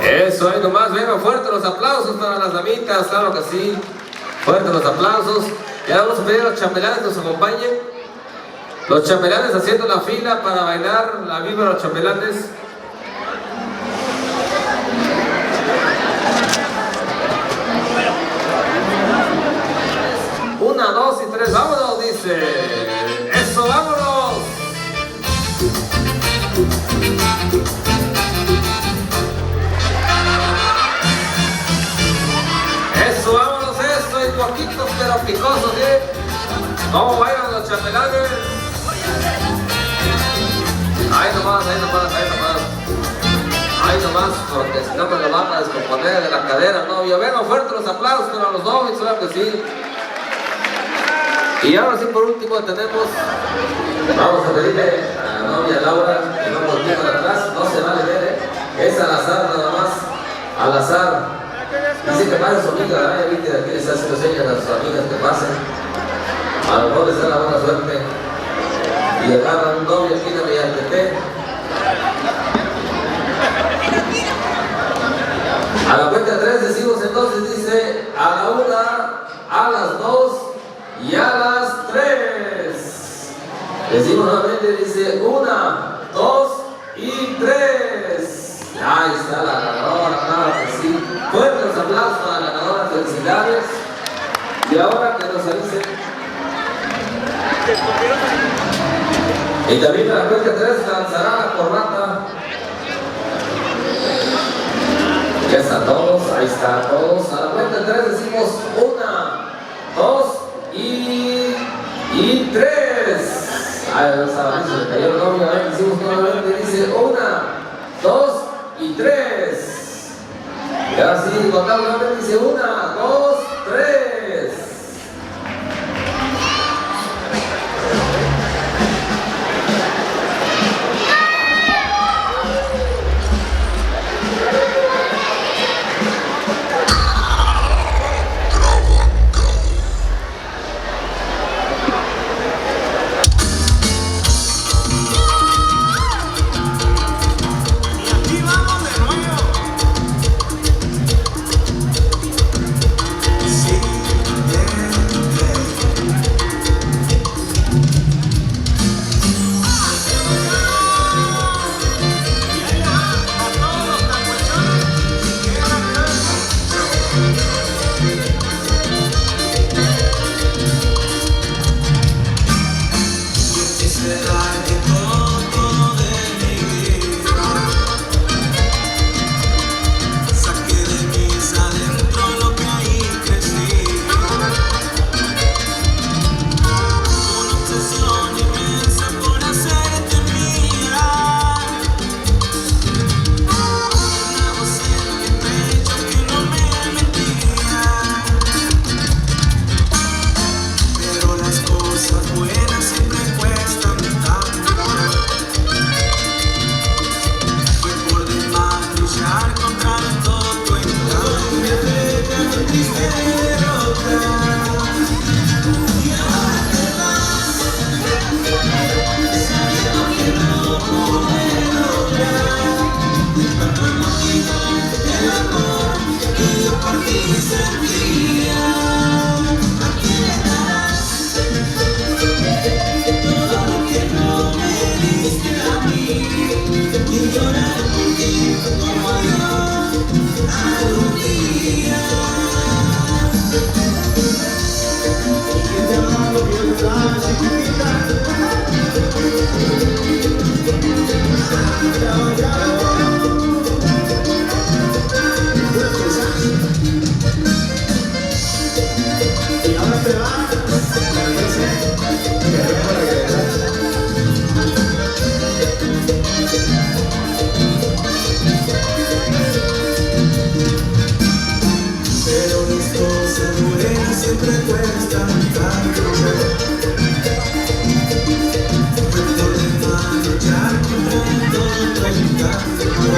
Speaker 5: Eso, ahí nomás, venga, fuerte los aplausos para las damitas, claro que sí. Fuerte los aplausos. Ya vamos a pedir a los chambelanes que nos acompañen. Los chambelanes haciendo la fila para bailar la víbora, los chambelanes. Una, dos y tres, vámonos, dice. Eso, vámonos. Eso, vámonos, eso, y poquitos pero picosos, ¿eh? ¿Cómo bailan los chambelanes? Ahí nomás, porque si no me lo van a descomponer de la cadera, novio. Vengan fuertes los aplausos para los novios, claro que sí. Y ahora sí, por último tenemos, vamos a pedirle a la novia Laura que no voltee para atrás, no se vale ver, es al azar nada más, al azar. Dice que pase su amiga, viste, aquí les hace señas a sus amigas que pasen. A lo mejor les da la buena suerte y agarran un novio aquí en la Villatepec. A la cuenta de 3 decimos entonces, dice a la 1, a las 2 y a las 3. Decimos nuevamente, dice 1, 2 y 3. Ahí está la ganadora, claro que sí. Fuertes aplausos para la ganadora, felicidades. Y ahora que nos avisen. Y también a la cuenta 3 lanzará la corbata. Ya están todos, ahí están todos. A la cuenta 3 decimos 1, 2 y 3. Ahí está, se cayó el novio, ahí decimos nuevamente, dice 1, 2 y 3. Y ahora sí, contamos nuevamente, dice 1, 2, 3.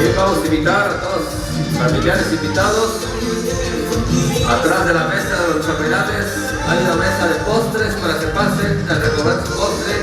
Speaker 5: Y vamos a invitar a todos los familiares invitados. Atrás de la mesa de los chambelanes hay una mesa de postres para que pasen a recoger su postre.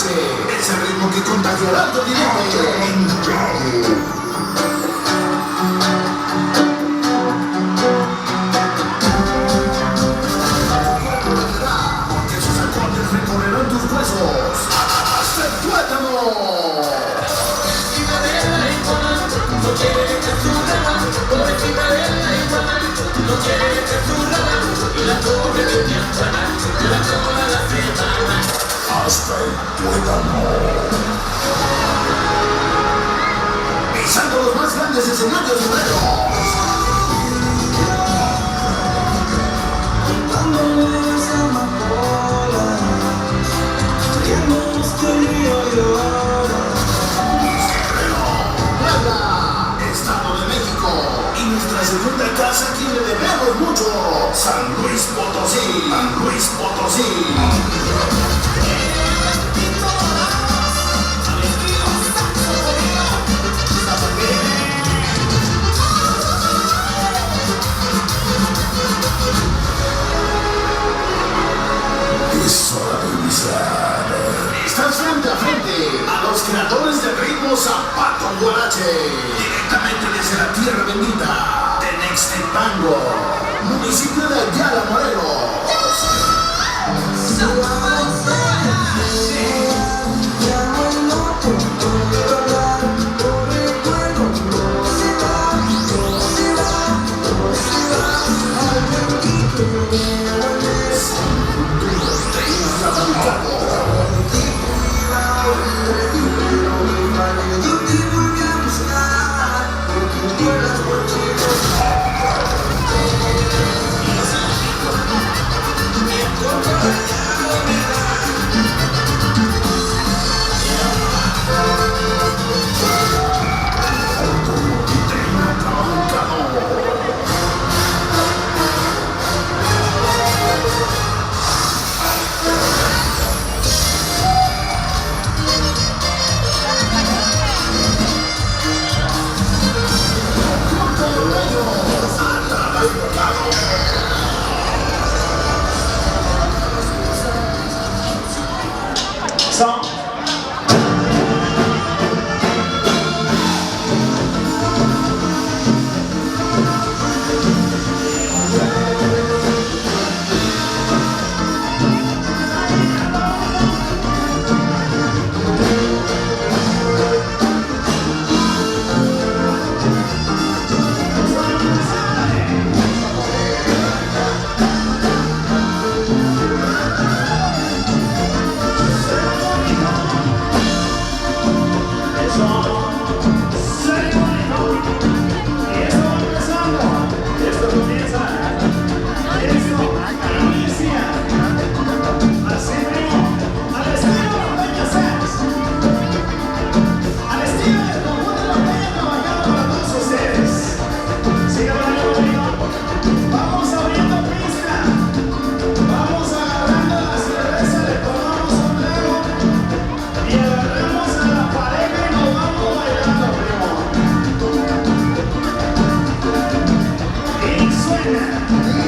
Speaker 6: Ese ritmo que contagiará tu directo. Porque sus acordes recorrerán tus huesos hasta el tuétano. Hasta el tuétano. Pisando los más grandes escenarios modernos. casa a quien le debemos mucho. San Luis Potosí, San Luis Potosí. Es hora de iniciar. Estás frente a frente a los creadores del ritmo Zapato Guarache. Directamente desde la tierra bendita de Nextepango, municipio de Ayala, Morelos.
Speaker 8: Yeah.